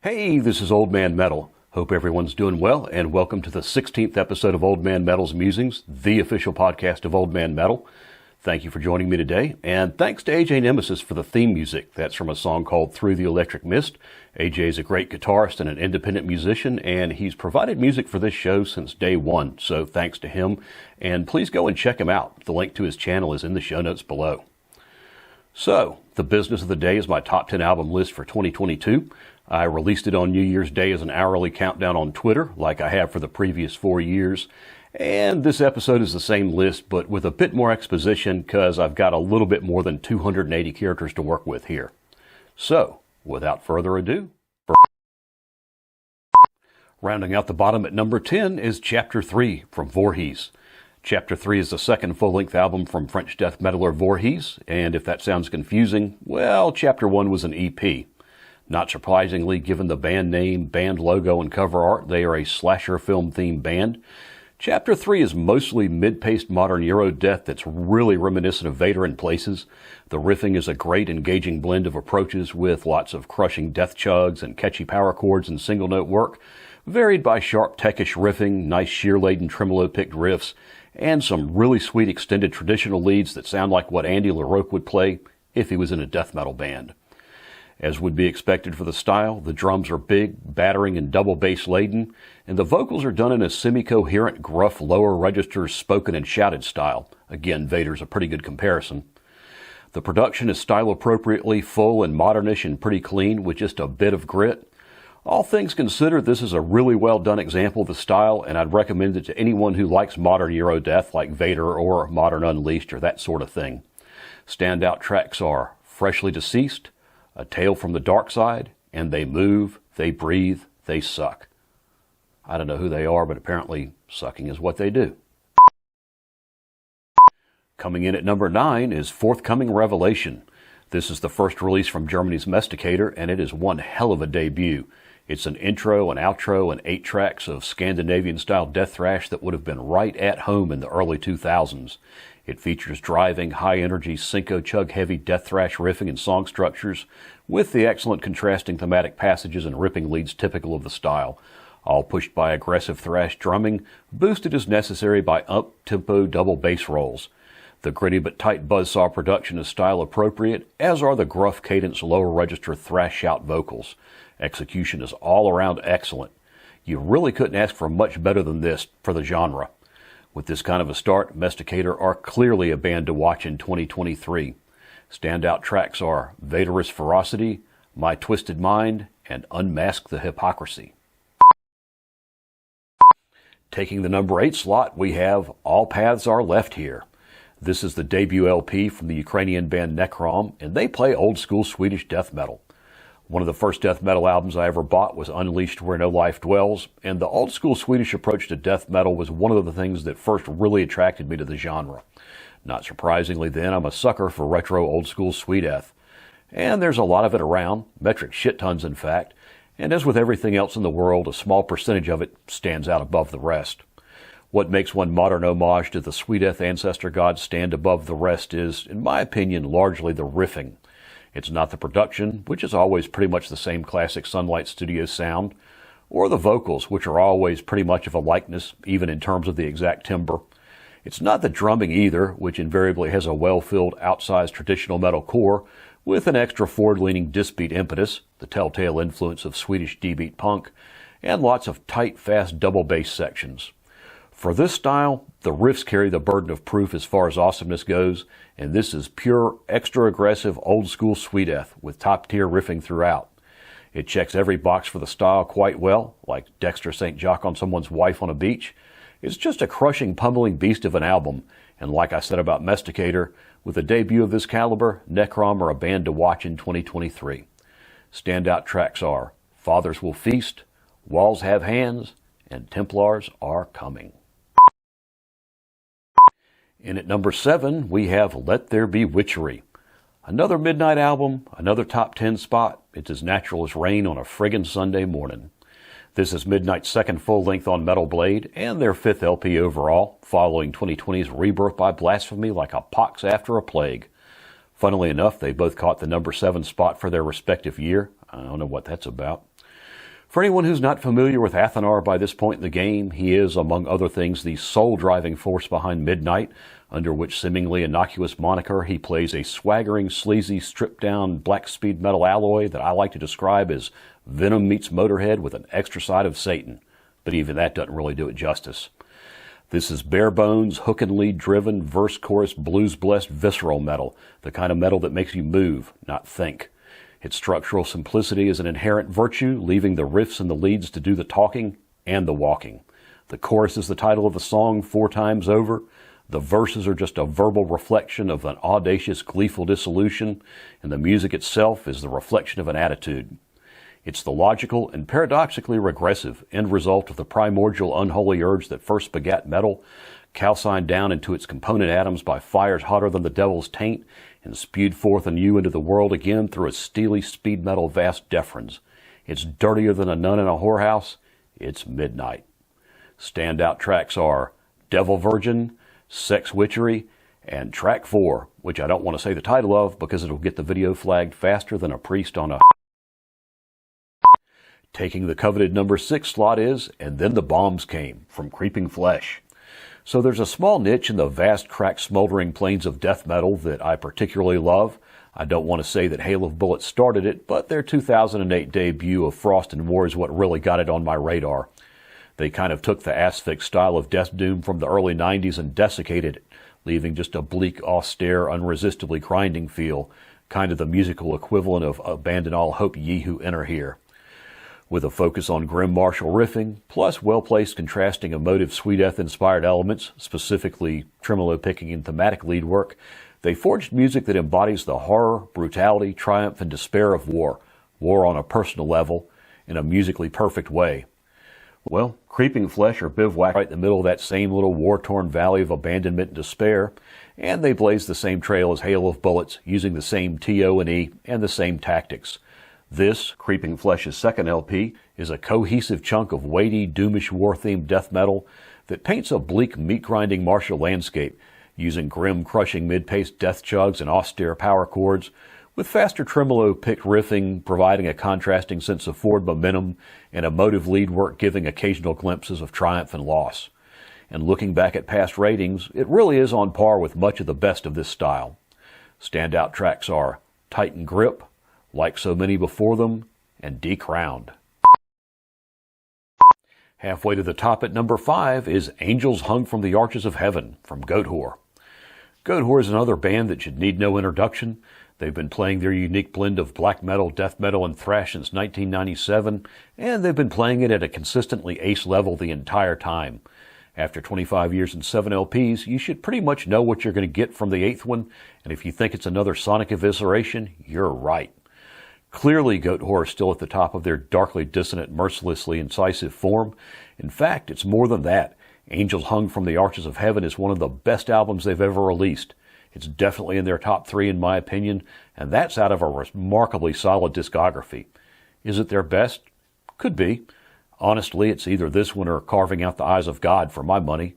Hey, this is Old Man Metal. Hope everyone's doing well, and welcome to the 16th episode of Old Man Metal's Musings, the official podcast of Old Man Metal. Thank you for joining me today, and thanks to AJ Nemesis for the theme music. That's from a song called Through the Electric Mist. AJ is a great guitarist and an independent musician, and he's provided music for this show since day one, so thanks to him. And please go and check him out. The link to his channel is in the show notes below. So, the business of the day is my top 10 album list for 2022. I released it on New Year's Day as an hourly countdown on Twitter, like I have for the previous 4 years. And this episode is the same list, but with a bit more exposition, because I've got a little bit more than 280 characters to work with here. So, without further ado, rounding out the bottom at number 10 is Chapter 3 from Voorhees. Chapter 3 is the second full-length album from French death metaler Voorhees, and if that sounds confusing, well, Chapter 1 was an EP. Not surprisingly, given the band name, band logo, and cover art, they are a slasher film-themed band. Chapter 3 is mostly mid-paced modern Euro death that's really reminiscent of Vader in places. The riffing is a great, engaging blend of approaches with lots of crushing death chugs and catchy power chords and single-note work, varied by sharp techish riffing, nice shear-laden tremolo-picked riffs, and some really sweet extended traditional leads that sound like what Andy LaRocque would play if he was in a death metal band. As would be expected for the style, the drums are big, battering, and double bass laden, and the vocals are done in a semi-coherent, gruff, lower register spoken and shouted style. Again, Vader's a pretty good comparison. The production is style appropriately full and modernish and pretty clean with just a bit of grit. All things considered, this is a really well done example of the style, and I'd recommend it to anyone who likes modern Euro death like Vader or Modern Unleashed or that sort of thing. Standout tracks are Freshly Deceased, A Tale from the Dark Side, and They Move, They Breathe, They Suck. I don't know who they are, but apparently sucking is what they do. Coming in at number 9 is Forthcoming Revelation. This is the first release from Germany's Messticator, and it is one hell of a debut. It's an intro, an outro, and 8 tracks of Scandinavian-style death thrash that would have been right at home in the early 2000s. It features driving, high-energy, synco-chug-heavy death thrash riffing and song structures, with the excellent contrasting thematic passages and ripping leads typical of the style, all pushed by aggressive thrash drumming, boosted as necessary by up-tempo double bass rolls. The gritty but tight buzzsaw production is style-appropriate, as are the gruff cadence lower-register thrash shout vocals. Execution is all around excellent. You really couldn't ask for much better than this for the genre. With this kind of a start, Messticator are clearly a band to watch in 2023. Standout tracks are Vaderous Ferocity, My Twisted Mind, and Unmask the Hypocrisy. Taking the number 8 slot, we have All Paths Are Left Here. This is the debut LP from the Ukrainian band Necrom, and they play old-school Swedish death metal. One of the first death metal albums I ever bought was Unleashed Where No Life Dwells, and the old-school Swedish approach to death metal was one of the things that first really attracted me to the genre. Not surprisingly then, I'm a sucker for retro old-school Swedeth. And there's a lot of it around, metric shit tons in fact, and as with everything else in the world, a small percentage of it stands out above the rest. What makes one modern homage to the Swedeth ancestor gods stand above the rest is, in my opinion, largely the riffing. It's not the production, which is always pretty much the same classic Sunlight Studio sound, or the vocals, which are always pretty much of a likeness, even in terms of the exact timbre. It's not the drumming either, which invariably has a well-filled, outsized traditional metal core, with an extra forward-leaning disc-beat impetus, the telltale influence of Swedish D-beat punk, and lots of tight, fast double bass sections. For this style, the riffs carry the burden of proof as far as awesomeness goes, and this is pure, extra-aggressive, old-school Swedeth with top-tier riffing throughout. It checks every box for the style quite well, like Dexter St. Jock on someone's wife on a beach. It's just a crushing, pummeling beast of an album, and like I said about Messticator, with a debut of this caliber, Necrom are a band to watch in 2023. Standout tracks are Fathers Will Feast, Walls Have Hands, and Templars Are Coming. In at number 7, we have Let There Be Witchery. Another midnight album, another top 10 spot. It's as natural as rain on a friggin' Sunday morning. This is Midnight's second full-length on Metal Blade, and their 5th LP overall, following 2020's rebirth by Blasphemy like a pox after a plague. Funnily enough, they both caught the number 7 spot for their respective year. I don't know what that's about. For anyone who's not familiar with Athanar by this point in the game, he is, among other things, the sole driving force behind Midnight, under which seemingly innocuous moniker he plays a swaggering, sleazy, stripped-down black speed metal alloy that I like to describe as Venom meets Motorhead with an extra side of Satan. But even that doesn't really do it justice. This is bare-bones, hook and lead driven, verse-chorus, blues-blessed visceral metal, the kind of metal that makes you move, not think. Its structural simplicity is an inherent virtue, leaving the riffs and the leads to do the talking and the walking. The chorus is the title of the song 4 times over. The verses are just a verbal reflection of an audacious, gleeful dissolution, and the music itself is the reflection of an attitude. It's the logical and paradoxically regressive end result of the primordial unholy urge that first begat metal, calcined down into its component atoms by fires hotter than the devil's taint, and spewed forth anew into the world again through a steely speed metal vast deferens. It's dirtier than a nun in a whorehouse. It's Midnight. Standout tracks are Devil Virgin, Sex Witchery, and track 4, which I don't want to say the title of because it'll get the video flagged faster than a priest on a... Taking the coveted number 6 slot is And Then the Bombs Came, from Creeping Flesh. So there's a small niche in the vast, cracked, smoldering plains of death metal that I particularly love. I don't want to say that Hail of Bullets started it, but their 2008 debut of Frost and War is what really got it on my radar. They kind of took the asphyx style of Death Doom from the early 90s and desiccated it, leaving just a bleak, austere, unresistably grinding feel, kind of the musical equivalent of Abandon All Hope Ye Who Enter Here. With a focus on grim martial riffing, plus well-placed contrasting emotive Sweeteth-inspired elements, specifically tremolo picking and thematic lead work, they forged music that embodies the horror, brutality, triumph, and despair of war on a personal level, in a musically perfect way. Well, Creeping Flesh are bivouacked right in the middle of that same little war-torn valley of abandonment and despair, and they blaze the same trail as Hail of Bullets, using the same TO&E and the same tactics. This, Creeping Flesh's second LP, is a cohesive chunk of weighty, doomish war-themed death metal that paints a bleak, meat-grinding martial landscape, using grim, crushing mid-paced death chugs and austere power chords, with faster tremolo-picked riffing providing a contrasting sense of forward momentum and emotive lead work giving occasional glimpses of triumph and loss. And looking back at past ratings, it really is on par with much of the best of this style. Standout tracks are Titan Grip, Like So Many Before Them, and Decrowned. Halfway to the top at number 5 is Angels Hung from the Arches of Heaven from Goatwhore. Goatwhore is another band that should need no introduction. They've been playing their unique blend of black metal, death metal, and thrash since 1997, and they've been playing it at a consistently ace level the entire time. After 25 years and 7 LPs, you should pretty much know what you're going to get from the 8th one, and if you think it's another sonic evisceration, you're right. Clearly, Goatwhore is still at the top of their darkly dissonant, mercilessly incisive form. In fact, it's more than that. Angels Hung from the Arches of Heaven is one of the best albums they've ever released. It's definitely in their top 3 in my opinion, and that's out of a remarkably solid discography. Is it their best? Could be. Honestly, it's either this one or Carving Out the Eyes of God for my money.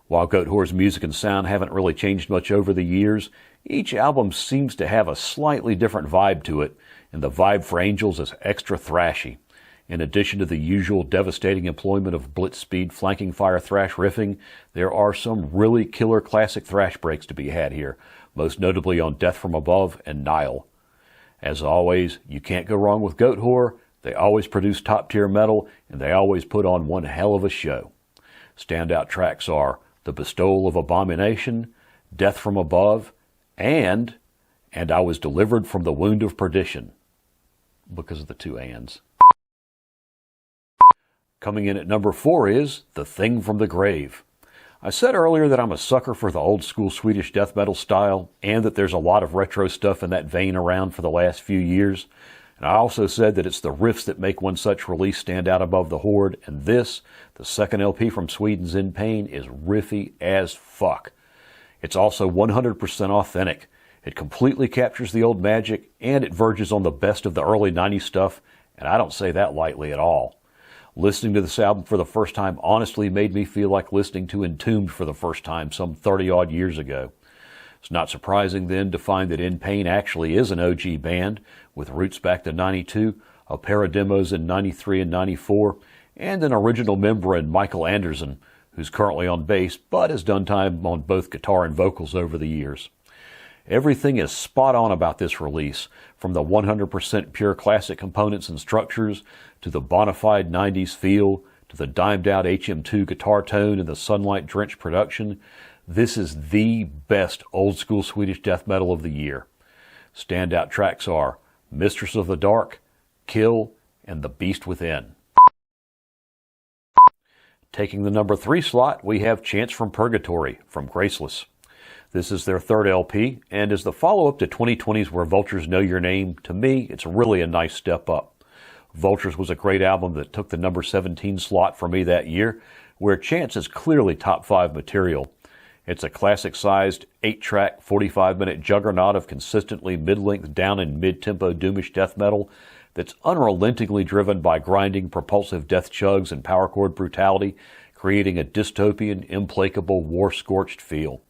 While Goatwhore's music and sound haven't really changed much over the years, each album seems to have a slightly different vibe to it, and the vibe for Angels is extra thrashy. In addition to the usual devastating employment of blitz speed flanking fire thrash riffing, there are some really killer classic thrash breaks to be had here, most notably on Death From Above and Nile. As always, you can't go wrong with Goatwhore. They always produce top-tier metal, and they always put on one hell of a show. Standout tracks are The Bestowal of Abomination, Death From Above, and I Was Delivered from the Wound of Perdition, because of the 2 ands. Coming in at number 4 is The Thing from the Grave. I said earlier that I'm a sucker for the old-school Swedish death metal style, and that there's a lot of retro stuff in that vein around for the last few years. And I also said that it's the riffs that make one such release stand out above the horde, and this, the second LP from Sweden's In Pain, is riffy as fuck. It's also 100% authentic. It completely captures the old magic, and it verges on the best of the early 90s stuff, and I don't say that lightly at all. Listening to this album for the first time honestly made me feel like listening to Entombed for the first time some 30-odd years ago. It's not surprising then to find that In Pain actually is an OG band, with roots back to '92, a pair of demos in 93 and 94, and an original member in Michael Anderson, who's currently on bass, but has done time on both guitar and vocals over the years. Everything is spot on about this release, from the 100% pure classic components and structures, to the bona fide 90s feel, to the dimed out HM2 guitar tone and the sunlight-drenched production. This is the best old school Swedish death metal of the year. Standout tracks are Mistress of the Dark, Kill, and The Beast Within. Taking the number 3 slot, we have Chants from Purgatory from Graceless. This is their third LP, and as the follow-up to 2020's Where Vultures Know Your Name, to me, it's really a nice step up. Vultures was a great album that took the number 17 slot for me that year, where Chants is clearly top 5 material. It's a classic-sized, 8-track, 45-minute juggernaut of consistently mid-length down and mid-tempo doomish death metal that's unrelentingly driven by grinding, propulsive death chugs and power chord brutality, creating a dystopian, implacable, war-scorched feel.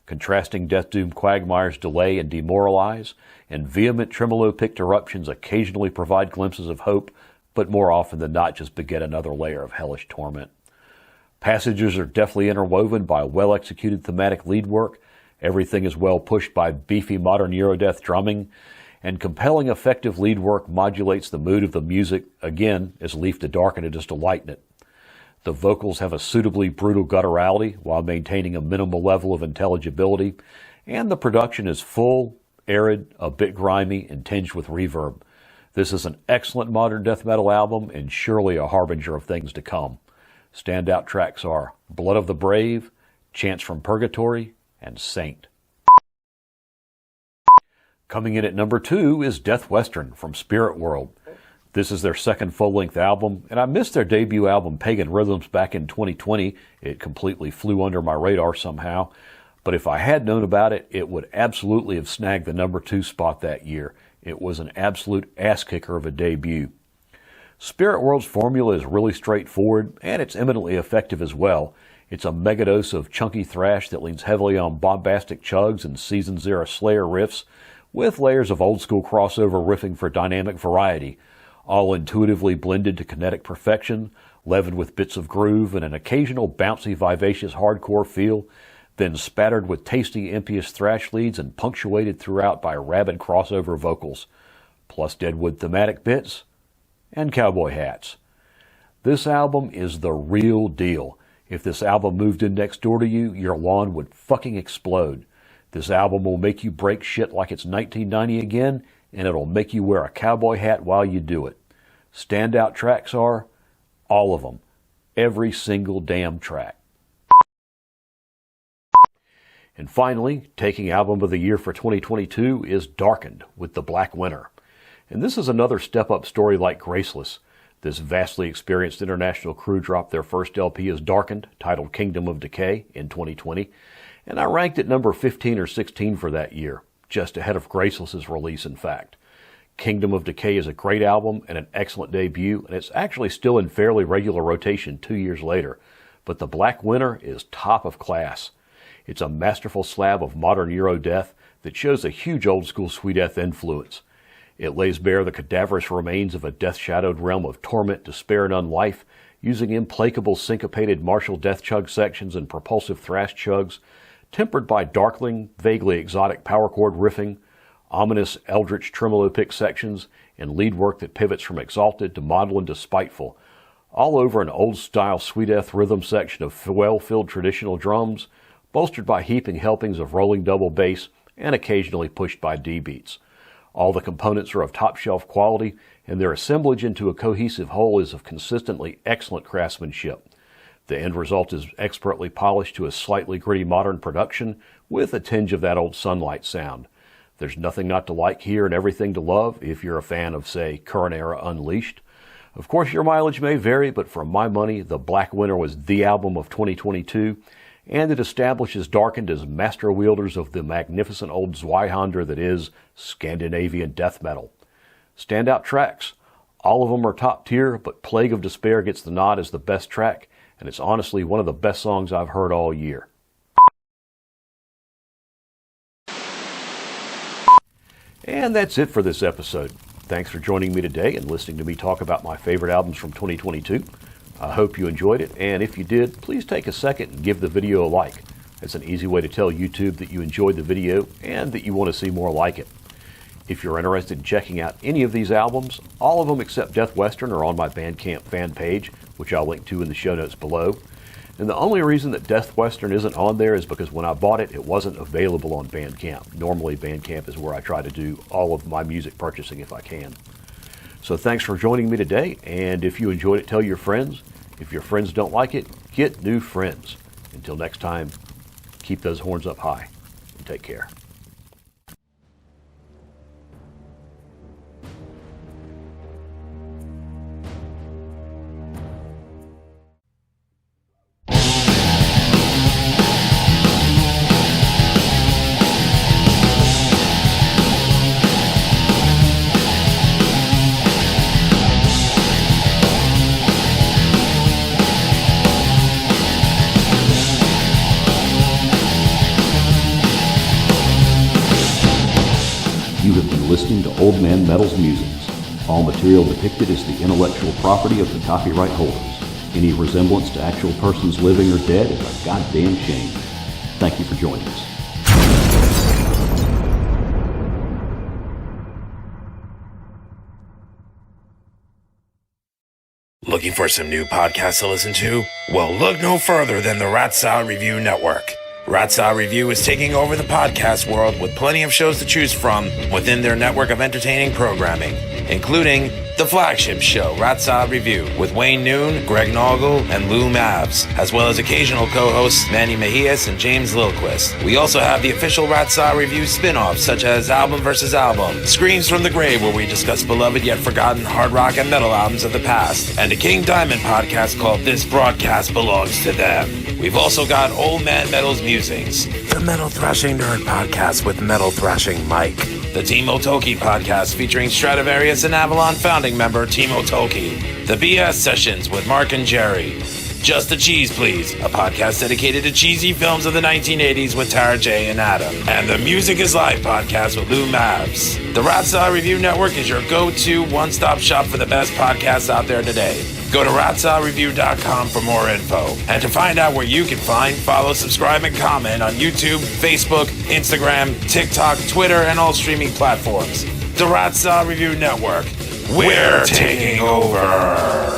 Contrasting Death Doom quagmires delay and demoralize, and vehement tremolo-picked eruptions occasionally provide glimpses of hope, but more often than not just beget another layer of hellish torment. Passages are deftly interwoven by well-executed thematic lead work, everything is well pushed by beefy modern Eurodeath drumming, and compelling effective lead work modulates the mood of the music, again, as Leaf to Darkened is to lighten it. The vocals have a suitably brutal gutturality while maintaining a minimal level of intelligibility, and the production is full, arid, a bit grimy, and tinged with reverb. This is an excellent modern death metal album and surely a harbinger of things to come. Standout tracks are Blood of the Brave, Chants from Purgatory, and Saint. Coming in at number 2 is Deathwestern from SpiritWorld. This is their second full-length album, and I missed their debut album Pagan Rhythms back in 2020. It completely flew under my radar somehow. But if I had known about it, it would absolutely have snagged the number 2 spot that year. It was an absolute ass-kicker of a debut. SpiritWorld's formula is really straightforward, and it's eminently effective as well. It's a megadose of chunky thrash that leans heavily on bombastic chugs and Seasons-era Slayer riffs, with layers of old-school crossover riffing for dynamic variety, all intuitively blended to kinetic perfection, leavened with bits of groove and an occasional bouncy, vivacious hardcore feel, then spattered with tasty, impious thrash leads and punctuated throughout by rabid crossover vocals, plus Deadwood thematic bits and cowboy hats. This album is the real deal. If this album moved in next door to you, your lawn would fucking explode. This album will make you break shit like it's 1990 again, and it'll make you wear a cowboy hat while you do it. Standout tracks are all of them. Every single damn track. And finally, taking Album of the Year for 2022 is Darkened with The Black Winter. And this is another step-up story like Graceless. This vastly experienced international crew dropped their first LP as Darkened, titled Kingdom of Decay, in 2020. And I ranked it number 15 or 16 for that year, just ahead of Graceless's release, in fact. Kingdom of Decay is a great album and an excellent debut, and it's actually still in fairly regular rotation 2 years later. But The Black Winter is top of class. It's a masterful slab of modern Eurodeath that shows a huge old-school Swedeath influence. It lays bare the cadaverous remains of a death-shadowed realm of torment, despair, and unlife, using implacable syncopated martial death chug sections and propulsive thrash chugs, tempered by darkling, vaguely exotic power chord riffing, ominous eldritch tremolo pick sections, and lead work that pivots from exalted to maudlin to spiteful, all over an old-style Swedeath rhythm section of well-filled traditional drums, bolstered by heaping helpings of rolling double bass and occasionally pushed by D-beats. All the components are of top-shelf quality, and their assemblage into a cohesive whole is of consistently excellent craftsmanship. The end result is expertly polished to a slightly gritty modern production with a tinge of that old Sunlight sound. There's nothing not to like here and everything to love if you're a fan of, say, current era Unleashed. Of course, your mileage may vary, but for my money, The Black Winter was the album of 2022, and it establishes Darkened as master wielders of the magnificent old Zweihander that is Scandinavian death metal. Standout tracks. All of them are top tier, but Plague of Despair gets the nod as the best track, and it's honestly one of the best songs I've heard all year. And that's it for this episode. Thanks for joining me today and listening to me talk about my favorite albums from 2022. I hope you enjoyed it, and if you did, please take a second and give the video a like. It's an easy way to tell YouTube that you enjoyed the video and that you want to see more like it. If you're interested in checking out any of these albums, all of them except Deathwestern are on my Bandcamp fan page, which I'll link to in the show notes below. And the only reason that Deathwestern isn't on there is because when I bought it, it wasn't available on Bandcamp. Normally, Bandcamp is where I try to do all of my music purchasing if I can. So thanks for joining me today, and if you enjoyed it, tell your friends. If your friends don't like it, get new friends. Until next time, keep those horns up high, and take care. You have been listening to Old Man Metal's musings. All material depicted is the intellectual property of the copyright holders. Any resemblance to actual persons living or dead is a goddamn shame. Thank you for joining us. Looking for some new podcasts to listen to? Well, look no further than the Rat Style Review Network. Rat Style Review is taking over the podcast world with plenty of shows to choose from within their network of entertaining programming, including the flagship show, Rat Style Review, with Wayne Noon, Greg Noggle, and Lou Mavs, as well as occasional co-hosts Manny Mejias and James Lilquist. We also have the official Rat Style Review spin-offs, such as Album vs. Album, Screams from the Grave, where we discuss beloved yet forgotten hard rock and metal albums of the past, and a King Diamond podcast called This Broadcast Belongs to Them. We've also got Old Man Metal's Musings, the Metal Thrashing Nerd podcast with Metal Thrashing Mike, the Timo Tolkki podcast featuring Stradivarius and Avalon founding member Timo Tolkki, the BS Sessions with Mark and Jerry, Just the Cheese Please, a podcast dedicated to cheesy films of the 1980s with Tara J. and Adam, and the Music is Live podcast with Lou Mavs. The Rat Style Review Network is your go-to one-stop shop for the best podcasts out there today. Go to ratstylereview.com for more info. And to find out where you can find, follow, subscribe, and comment on YouTube, Facebook, Instagram, TikTok, Twitter, and all streaming platforms. The Rat Style Review Network. We're taking over.